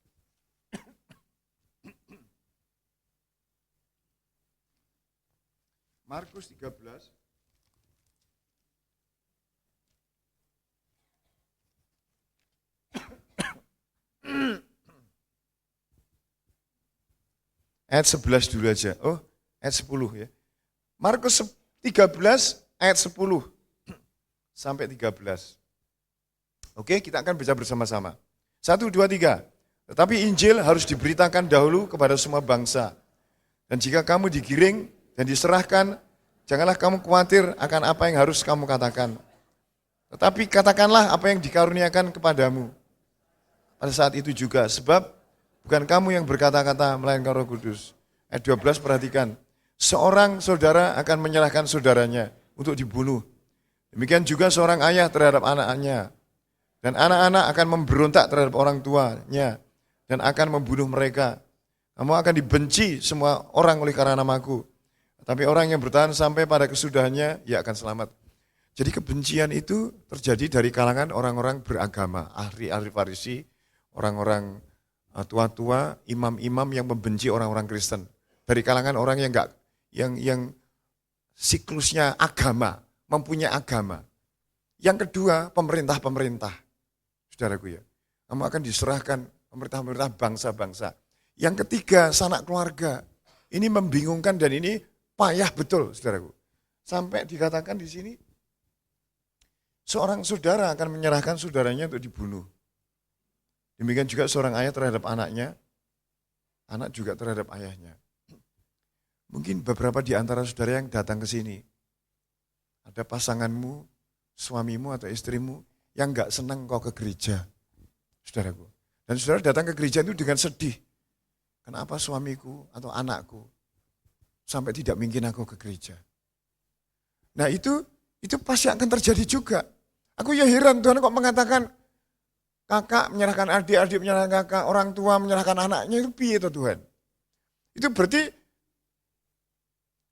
S1: Markus 13. Ayat 11 dulu aja. Oh, ayat 10 ya. Markus 13 ayat 10 sampai 13. Oke, kita akan baca bersama-sama. 1, 2, 3. Tetapi Injil harus diberitakan dahulu kepada semua bangsa. Dan jika kamu digiring dan diserahkan, janganlah kamu khawatir akan apa yang harus kamu katakan. Tetapi katakanlah apa yang dikaruniakan kepadamu. Pada saat itu juga, sebab bukan kamu yang berkata-kata, melainkan Roh Kudus. Ayat 12 perhatikan. Seorang saudara akan menyerahkan saudaranya untuk dibunuh. Demikian juga seorang ayah terhadap anaknya. Dan anak-anak akan memberontak terhadap orang tuanya dan akan membunuh mereka. Kamu akan dibenci semua orang oleh karena namaku. Tapi orang yang bertahan sampai pada kesudahannya, ia akan selamat. Jadi kebencian itu terjadi dari kalangan orang-orang beragama, ahli-ahli Farisi, orang-orang tua-tua, imam-imam yang membenci orang-orang Kristen. Dari kalangan orang yang siklusnya agama, mempunyai agama. Yang kedua, pemerintah-pemerintah. Saudaraku ya, kamu akan diserahkan pemerintah-pemerintah bangsa-bangsa. Yang ketiga, sanak keluarga. Ini membingungkan dan ini payah betul, saudaraku. Sampai dikatakan di sini, seorang saudara akan menyerahkan saudaranya untuk dibunuh. Demikian juga seorang ayah terhadap anaknya, anak juga terhadap ayahnya. Mungkin beberapa di antara saudara yang datang ke sini, ada pasanganmu, suamimu atau istrimu yang gak senang kau ke gereja, saudaraku. Dan saudara datang ke gereja itu dengan sedih. Kenapa suamiku atau anakku sampai tidak mungkin aku ke gereja? Nah itu pasti akan terjadi juga. Aku ya heran, Tuhan kok mengatakan kakak menyerahkan adik, adik menyerahkan kakak, orang tua menyerahkan anaknya, itu piye itu Tuhan? Itu berarti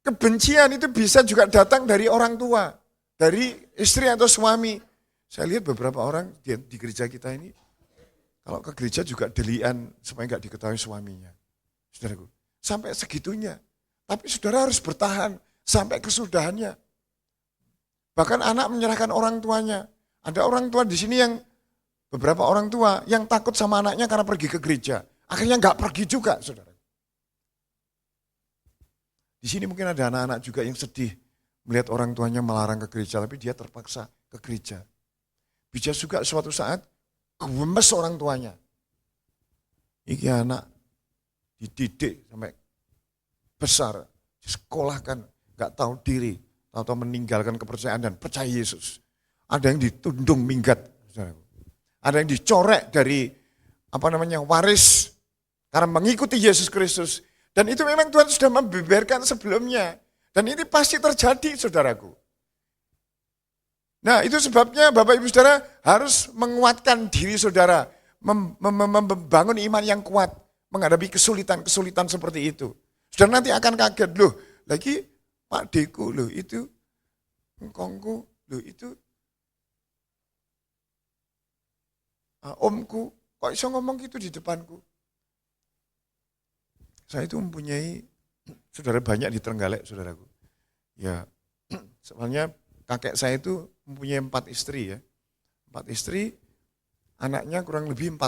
S1: kebencian itu bisa juga datang dari orang tua, dari istri atau suami. Saya lihat beberapa orang di gereja kita ini, kalau ke gereja juga delian supaya nggak diketahui suaminya. Saudaraku, sampai segitunya. Tapi saudara harus bertahan sampai kesudahannya. Bahkan anak menyerahkan orang tuanya. Ada orang tua di sini yang, beberapa orang tua yang takut sama anaknya karena pergi ke gereja. Akhirnya nggak pergi juga, saudara. Di sini mungkin ada anak-anak juga yang sedih melihat orang tuanya melarang ke gereja, tapi dia terpaksa ke gereja. Bisa juga suatu saat gemes orang tuanya. Iki anak dididik sampai besar, disekolahkan, nggak tahu diri, atau meninggalkan kepercayaan dan percaya Yesus. Ada yang ditundung minggat, ada yang dicorek dari waris karena mengikuti Yesus Kristus. Dan itu memang Tuhan sudah membeberkan sebelumnya. Dan ini pasti terjadi, saudaraku. Nah itu sebabnya Bapak Ibu Saudara harus menguatkan diri saudara, membangun iman yang kuat, menghadapi kesulitan-kesulitan seperti itu. Saudara nanti akan kaget, loh lagi Pak Deku, loh itu, engkongku, loh itu, omku, kok bisa ngomong gitu di depanku. Saya itu mempunyai saudara banyak di Trenggalek, saudaraku. Ya, soalnya kakek saya itu mempunyai 4 istri ya. 4 istri, anaknya kurang lebih 40.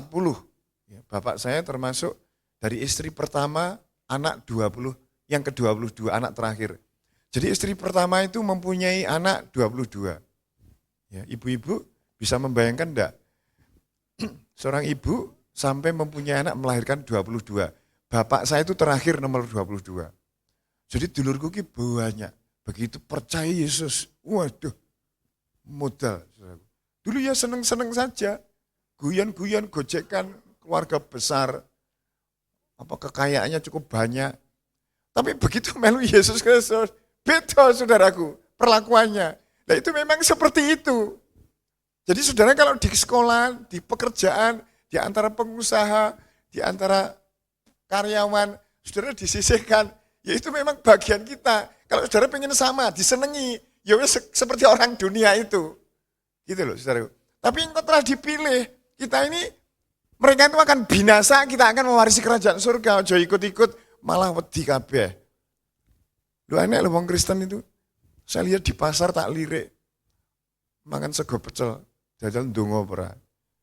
S1: Ya, bapak saya termasuk dari istri pertama, anak 20, yang ke-22, anak terakhir. Jadi istri pertama itu mempunyai anak 22. Ya, ibu-ibu bisa membayangkan enggak? Seorang ibu sampai mempunyai anak melahirkan 22. Bapak saya itu terakhir nomor 22. Jadi dulurku ki banyak. Begitu percaya Yesus, waduh, modal. Dulu ya seneng-seneng saja. Guyon-guyon, gojekan, keluarga besar. Kekayaannya cukup banyak. Tapi begitu melu Yesus Kristus, beda saudaraku perlakuannya. Nah itu memang seperti itu. Jadi saudara kalau di sekolah, di pekerjaan, di antara pengusaha, di antara karyawan, saudara disisihkan, ya itu memang bagian kita. Kalau saudara pengen sama, disenengi, ya seperti orang dunia itu. Gitu loh saudara. Tapi engkau telah dipilih, kita ini, mereka itu akan binasa, kita akan mewarisi kerajaan surga, jangan ikut-ikut, malah wedi kabeh. Lu enek lho wong Kristen itu. Saya lihat di pasar tak lirik. Mangan sego pecel, jajal ndonga ora.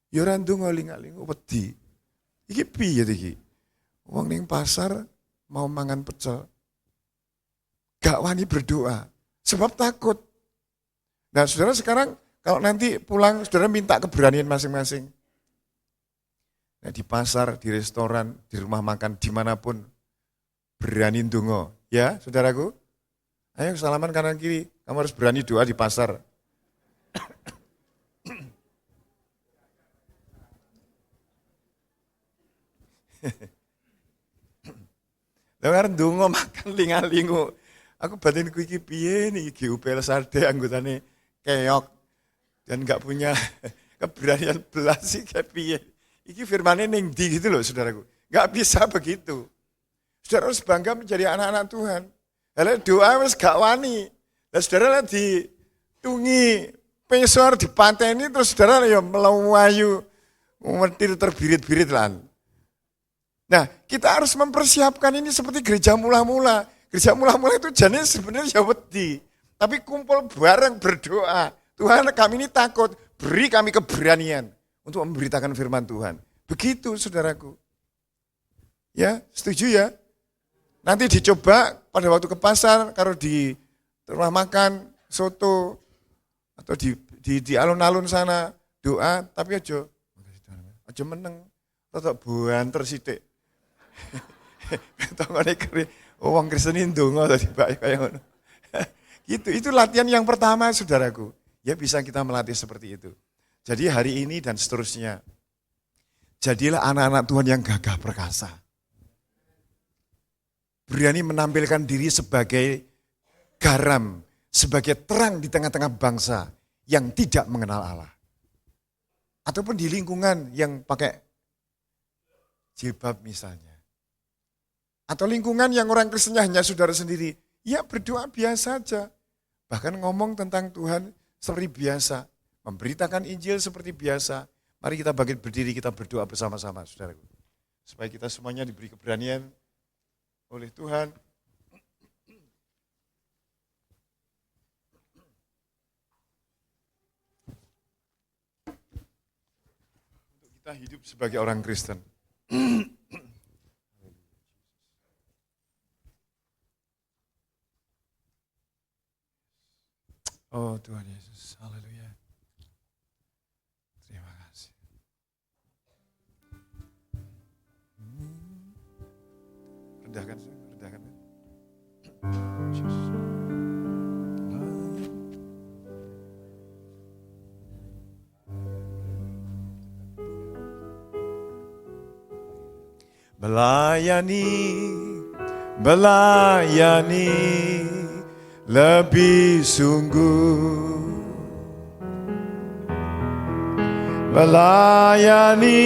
S1: Ya ora ndonga linga-linga wedi. Iki piye iki? Wong ning pasar mau mangan pecel. Gak wani berdoa, sebab takut. Nah saudara sekarang kalau nanti pulang saudara minta keberanian masing-masing. Nah, di pasar, di restoran, di rumah makan, dimanapun berani ndonga. Ya saudaraku, ayo salaman kanan kiri, kamu harus berani doa di pasar. Dengar ndonga makan linga-lingu. Aku batinku iki piye nih GUPL Sarde anggotane keok dan enggak punya keberanian belas sih kayak piye. Iki firmannya ning ndi gitu loh saudaraku. Enggak bisa begitu. Saudara harus bangga menjadi anak-anak Tuhan. Kalau doa wis gak wani. Lah saudara ditungi pesor dipateni terus saudara ya melayu metir terbirit-birit lan. Nah, kita harus mempersiapkan ini seperti gereja mula-mula. Gereja mula-mula itu jenis sebenarnya ya wedi. Tapi kumpul bareng berdoa. Tuhan kami ini takut, beri kami keberanian untuk memberitakan firman Tuhan. Begitu saudaraku. Ya, setuju ya? Nanti dicoba pada waktu ke pasar, kalau di rumah makan, soto, atau di alun-alun sana, doa, tapi aja meneng, tetap buanter sithik. Tongone keri, wong Kristen ndonga tadi Pak kaya ngono. Gitu, itu latihan yang pertama saudaraku. Ya bisa kita melatih seperti itu. Jadi hari ini dan seterusnya. Jadilah anak-anak Tuhan yang gagah perkasa. Berani menampilkan diri sebagai garam, sebagai terang di tengah-tengah bangsa yang tidak mengenal Allah. Ataupun di lingkungan yang pakai jilbab misalnya. Atau lingkungan yang orang Kristennya hanya saudara sendiri. Ya berdoa biasa saja. Bahkan ngomong tentang Tuhan seperti biasa. Memberitakan Injil seperti biasa. Mari kita bangkit berdiri, kita berdoa bersama-sama saudaraku. Supaya kita semuanya diberi keberanian oleh Tuhan. Untuk kita hidup sebagai orang Kristen. Oh Tuhan Yesus, haleluya. Terima kasih. Rendahkan. Melayani lebih sungguh. Melayani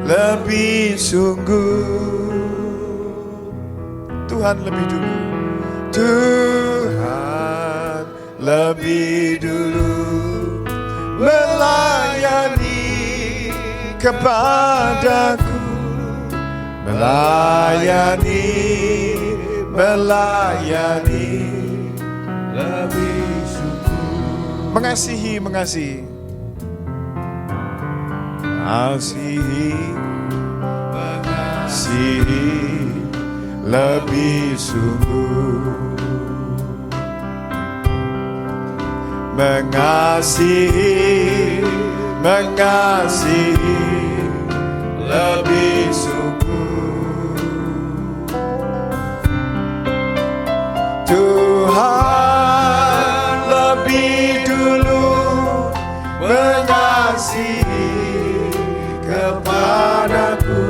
S1: lebih sungguh. Tuhan lebih dulu. Tuhan lebih dulu melayani kepadaku. Melayani lebih sungguh. Mengasihi lebih sungguh. Mengasihi lebih sungguh. Tuhan lebih dulu mengasihi kepadaku.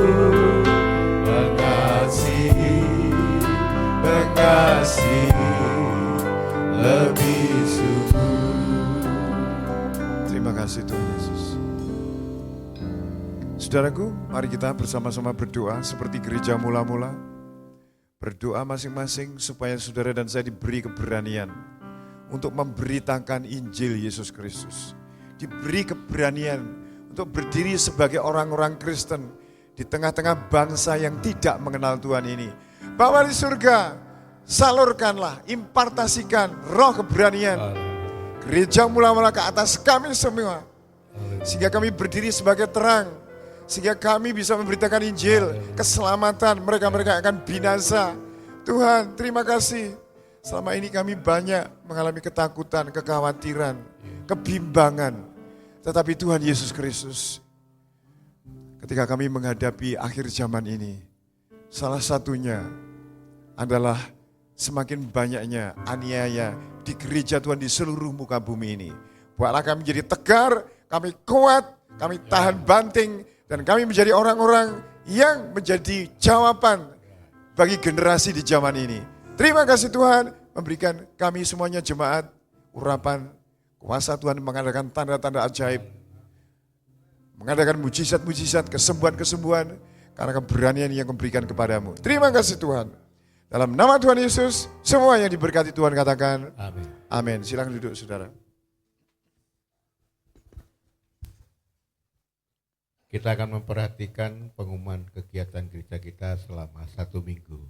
S1: Mengasihi lebih sungguh. Terima kasih Tuhan Yesus. Saudaraku, mari kita bersama-sama berdoa seperti gereja mula-mula. Berdoa masing-masing supaya saudara dan saya diberi keberanian untuk memberitakan Injil Yesus Kristus. Diberi keberanian untuk berdiri sebagai orang-orang Kristen di tengah-tengah bangsa yang tidak mengenal Tuhan ini. Bapa di surga, salurkanlah, impartasikan roh keberanian gereja mula-mula ke atas kami semua. Sehingga kami berdiri sebagai terang. Sehingga kami bisa memberitakan Injil, keselamatan mereka-mereka akan binasa. Tuhan, terima kasih. Selama ini kami banyak mengalami ketakutan, kekhawatiran, kebimbangan. Tetapi Tuhan Yesus Kristus, ketika kami menghadapi akhir zaman ini, salah satunya adalah semakin banyaknya aniaya di gereja Tuhan di seluruh muka bumi ini. Buatlah kami menjadi tegar, kami kuat, kami tahan banting, dan kami menjadi orang-orang yang menjadi jawaban bagi generasi di zaman ini. Terima kasih Tuhan memberikan kami semuanya jemaat urapan kuasa Tuhan, mengadakan tanda-tanda ajaib, mengadakan mujizat-mujizat, kesembuhan-kesembuhan, karena keberanian yang memberikan kepadamu. Terima kasih Tuhan. Dalam nama Tuhan Yesus, semua yang diberkati Tuhan katakan amin. Amin. Silakan duduk saudara.
S2: Kita akan memperhatikan pengumuman kegiatan gereja kita selama 1 minggu.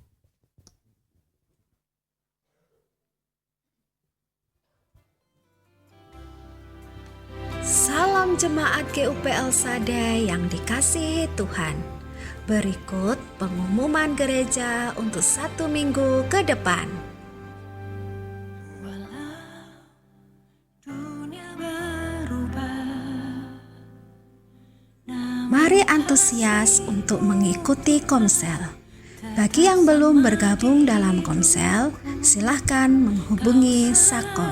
S3: Salam jemaat GUPL Sade yang dikasihi Tuhan. Berikut pengumuman gereja untuk 1 minggu ke depan. Mari antusias untuk mengikuti komsel. Bagi yang belum bergabung dalam komsel, silahkan menghubungi Sakom.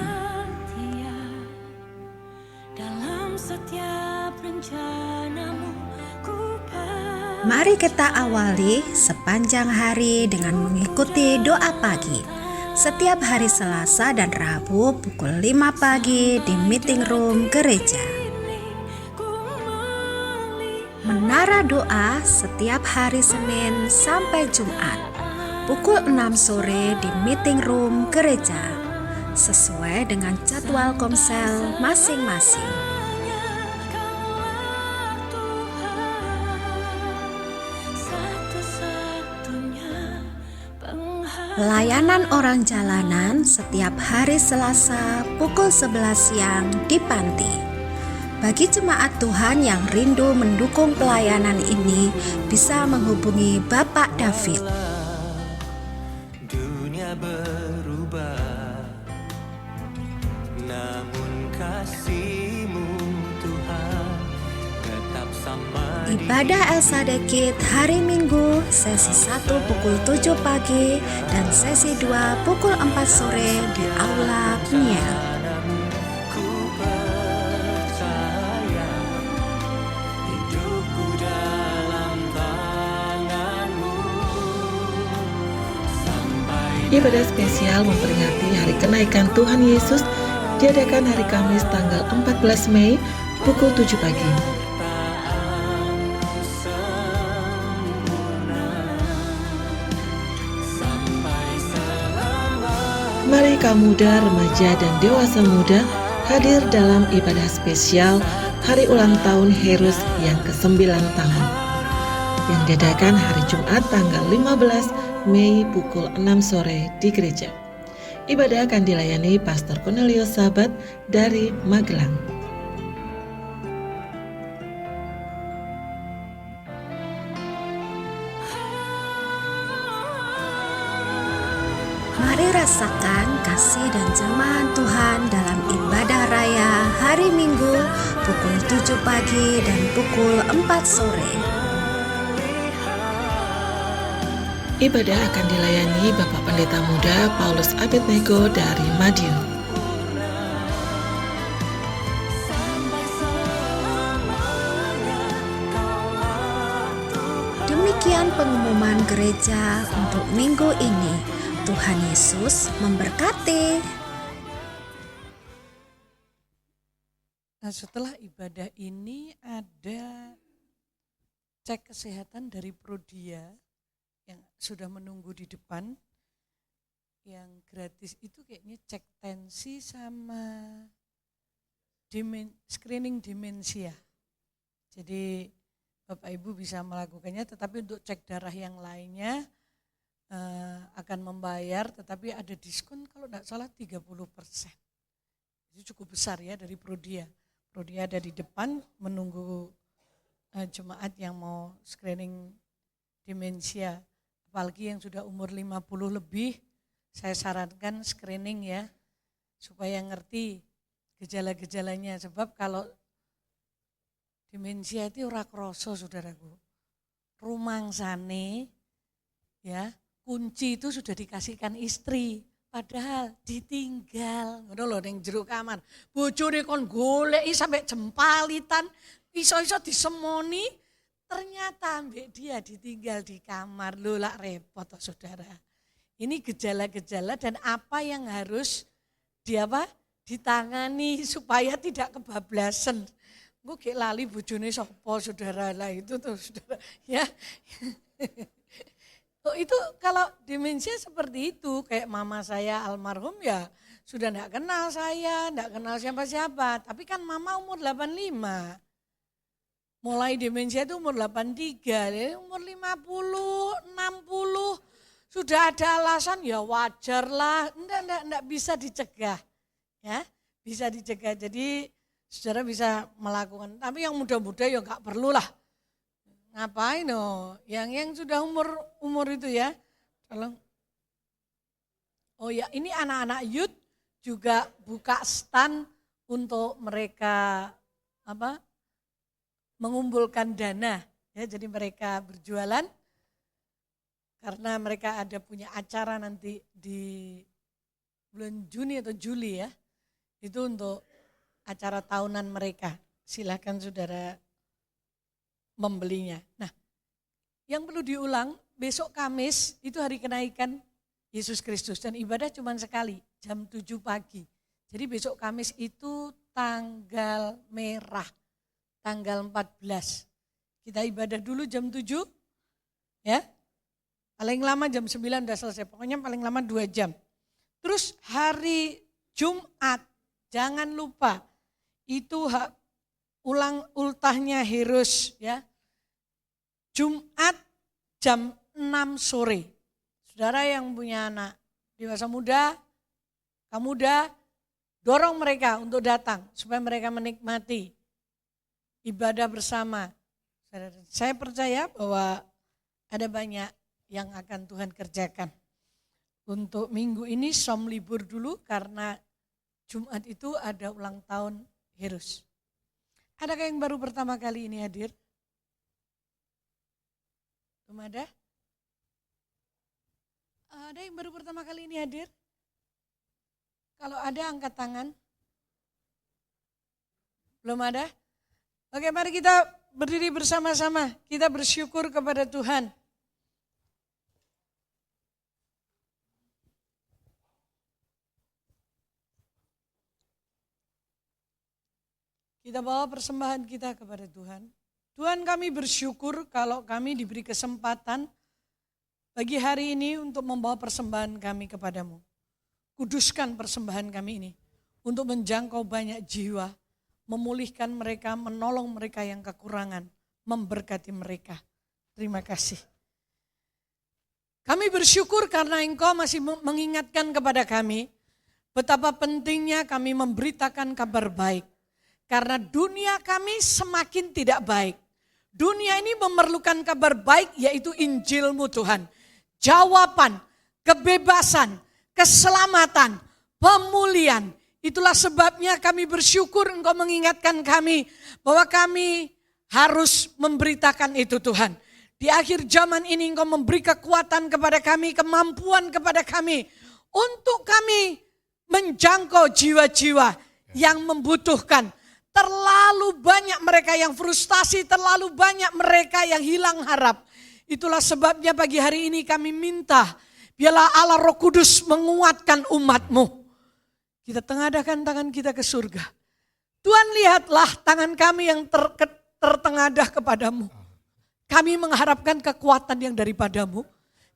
S3: Mari kita awali sepanjang hari dengan mengikuti doa pagi. Setiap hari Selasa dan Rabu pukul 5 pagi di meeting room gereja. Menara doa setiap hari Senin sampai Jumat pukul 6 sore di meeting room gereja, sesuai dengan jadwal komsel masing-masing. Layanan orang jalanan setiap hari Selasa pukul 11 siang di Panti. Bagi jemaat Tuhan yang rindu mendukung pelayanan ini, bisa menghubungi Bapak David.
S4: Dunia berubah, namun kasih-Mu Tuhan tetap sama.
S3: Ibadah El Sadekit hari Minggu sesi 1 pukul 7 pagi dan sesi 2 pukul 4 sore di Aula Peniel.
S4: Ku percaya hidupku dalam tangan-Mu.
S5: Ibadah spesial memperingati hari kenaikan Tuhan Yesus diadakan hari Kamis tanggal 14 Mei pukul 7 pagi. Mari kaum muda, remaja, dan dewasa muda hadir dalam ibadah spesial hari ulang tahun Heros yang ke-9 tahun, yang diadakan hari Jumat tanggal 15 Mei pukul 6 sore di gereja. Ibadah akan dilayani Pastor Cornelius Sabat dari Magelang.
S3: Mari rasakan kasih dan jamahan Tuhan dalam ibadah raya hari Minggu pukul 7 pagi dan pukul 4 sore.
S5: Ibadah akan dilayani Bapak Pendeta Muda Paulus Abednego dari Madiun.
S3: Demikian pengumuman gereja untuk minggu ini. Tuhan Yesus memberkati.
S6: Nah, setelah ibadah ini ada cek kesehatan dari Prodia yang sudah menunggu di depan. Yang gratis itu kayaknya cek tensi sama screening demensia. Jadi Bapak Ibu bisa melakukannya, tetapi untuk cek darah yang lainnya akan membayar, tetapi ada diskon kalau tidak salah 30%. Itu cukup besar ya dari Prodia. Prodia ada di depan menunggu jemaat yang mau screening demensia. Apalagi yang sudah umur 50 lebih, saya sarankan screening ya, supaya ngerti gejala-gejalanya. Sebab kalau demensia itu ora kroso saudaraku. Rumangsane ya, kunci itu sudah dikasihkan istri, padahal ditinggal. Ngono lho ning jero kamar. Bojone kon goleki sampai jempalitan, iso-iso disemoni, Ternyata ambek dia ditinggal di kamar, loh lah repot toh saudara. Ini gejala-gejala dan apa yang harus ditangani supaya tidak kebablasan. Gue kayak lali bojone sopo saudara lah itu tuh saudara ya. Oh, itu kalau demensia seperti itu kayak mama saya almarhum ya sudah enggak kenal saya, enggak kenal siapa-siapa. Tapi kan mama umur 85. Mulai demensia itu umur 83, umur 50, 60. Sudah ada alasan ya wajar lah, enggak bisa dicegah. Ya, bisa dicegah. Jadi saudara bisa melakukan, tapi yang muda-muda ya enggak perlu lah. Ngapain no? Yang sudah umur itu ya. Tolong. Oh ya, ini anak-anak youth juga buka stand untuk mereka mengumpulkan dana ya, jadi mereka berjualan karena mereka ada punya acara nanti di bulan Juni atau Juli ya, itu untuk acara tahunan mereka. Silakan saudara membelinya. Nah, yang perlu diulang, besok Kamis itu hari kenaikan Yesus Kristus dan ibadah cuma sekali, jam 7 pagi. Jadi besok Kamis itu tanggal merah. Tanggal 14. Kita ibadah dulu jam 7 ya. Paling lama jam 9 udah selesai. Pokoknya paling lama 2 jam. Terus hari Jumat jangan lupa itu ultahnya Heroes ya. Jumat jam 6 sore. Saudara yang punya anak dewasa muda, kamu muda, dorong mereka untuk datang supaya mereka menikmati ibadah bersama. Saya percaya bahwa ada banyak yang akan Tuhan kerjakan. Untuk minggu ini som libur dulu karena Jumat itu ada ulang tahun Heroes. Adakah yang baru pertama kali ini hadir? Belum ada? Ada yang baru pertama kali ini hadir? Kalau ada angkat tangan. Belum ada? Oke, mari kita berdiri bersama-sama. Kita bersyukur kepada Tuhan. Kita bawa persembahan kita kepada Tuhan. Tuhan, kami bersyukur kalau kami diberi kesempatan pagi hari ini untuk membawa persembahan kami kepadamu. Kuduskan persembahan kami ini untuk menjangkau banyak jiwa, memulihkan mereka, menolong mereka yang kekurangan, memberkati mereka. Terima kasih. Kami bersyukur karena Engkau masih mengingatkan kepada kami betapa pentingnya kami memberitakan kabar baik. Karena dunia kami semakin tidak baik. Dunia ini memerlukan kabar baik yaitu Injil-Mu Tuhan. Jawaban, kebebasan, keselamatan, pemulihan. Itulah sebabnya kami bersyukur Engkau mengingatkan kami bahwa kami harus memberitakan itu Tuhan. Di akhir zaman ini Engkau memberi kekuatan kepada kami, kemampuan kepada kami untuk kami menjangkau jiwa-jiwa yang membutuhkan. Terlalu banyak mereka yang frustasi, terlalu banyak mereka yang hilang harap. Itulah sebabnya pagi hari ini kami minta biarlah Allah Roh Kudus menguatkan umat-Mu. Kita tengadahkan tangan kita ke surga. Tuhan, lihatlah tangan kami yang tertengadah kepadamu. Kami mengharapkan kekuatan yang daripadamu.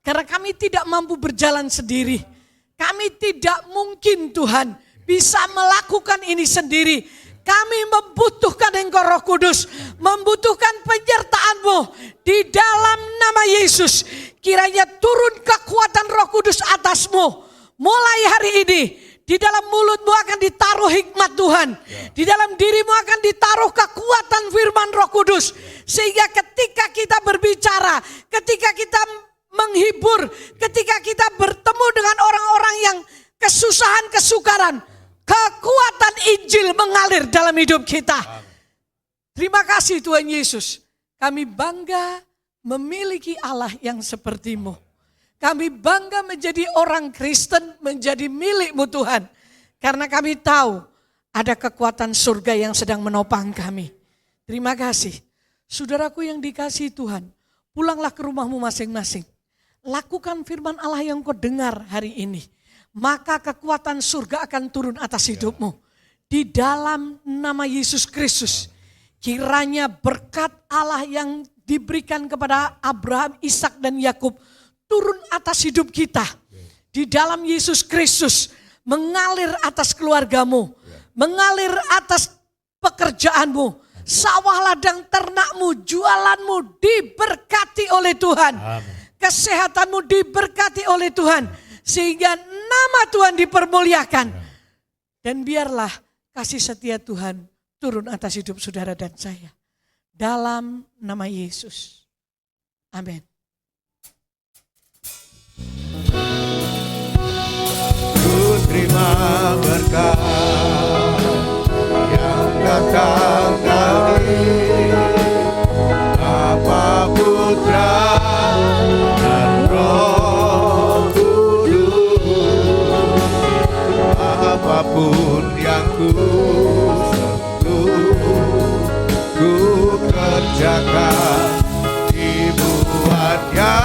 S6: Karena kami tidak mampu berjalan sendiri. Kami tidak mungkin Tuhan bisa melakukan ini sendiri. Kami membutuhkan Engkau Roh Kudus. Membutuhkan penyertaan-Mu. Di dalam nama Yesus. Kiranya turun kekuatan Roh Kudus atas-Mu. Mulai hari ini. Di dalam mulut-Mu akan ditaruh hikmat Tuhan. Di dalam diri-Mu akan ditaruh kekuatan firman Roh Kudus. Sehingga ketika kita berbicara, ketika kita menghibur, ketika kita bertemu dengan orang-orang yang kesusahan, kesukaran, kekuatan Injil mengalir dalam hidup kita. Terima kasih Tuhan Yesus. Kami bangga memiliki Allah yang seperti-Mu. Kami bangga menjadi orang Kristen, menjadi milik-Mu Tuhan. Karena kami tahu ada kekuatan surga yang sedang menopang kami. Terima kasih. Saudaraku yang dikasihi Tuhan, pulanglah ke rumahmu masing-masing. Lakukan firman Allah yang kau dengar hari ini. Maka kekuatan surga akan turun atas hidupmu. Di dalam nama Yesus Kristus. Kiranya berkat Allah yang diberikan kepada Abraham, Ishak dan Yakub turun atas hidup kita. Di dalam Yesus Kristus mengalir atas keluargamu, mengalir atas pekerjaanmu, sawah ladang ternakmu, jualanmu diberkati oleh Tuhan. Kesehatanmu diberkati oleh Tuhan. Sehingga nama Tuhan dipermuliakan. Dan biarlah kasih setia Tuhan turun atas hidup saudara dan saya. Dalam nama Yesus. Amin.
S2: Ku terima berkat yang datang dari Bapa, Putra dan Roh Kudus. Apapun yang ku sentuh, ku kerjakan dibuatnya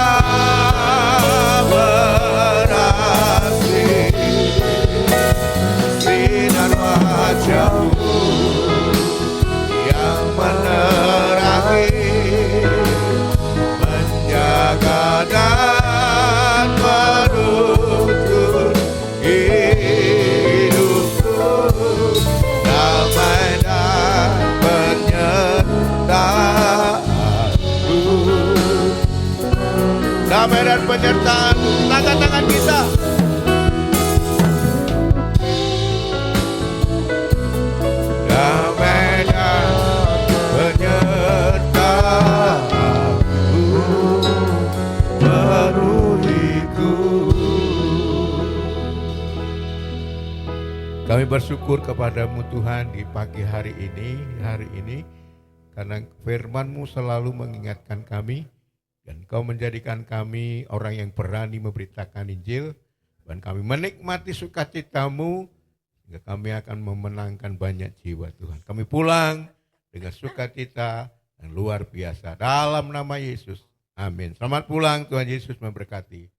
S2: berhasil. Sinar wajahmu yang menerangi, menjaga dan menuntun hidupku, damai dan penyertaanku. Damai dan penyertaanmu, tangan-tangan kita. Damai dan penyertaanmu penuhiku. Kami bersyukur kepadamu Tuhan di pagi hari ini, karena firman-Mu selalu mengingatkan kami, dan Kau menjadikan kami orang yang berani memberitakan Injil, dan kami menikmati sukacita-Mu, sehingga kami akan memenangkan banyak jiwa Tuhan. Kami pulang dengan sukacita yang luar biasa. Dalam nama Yesus, amin. Selamat pulang, Tuhan Yesus memberkati.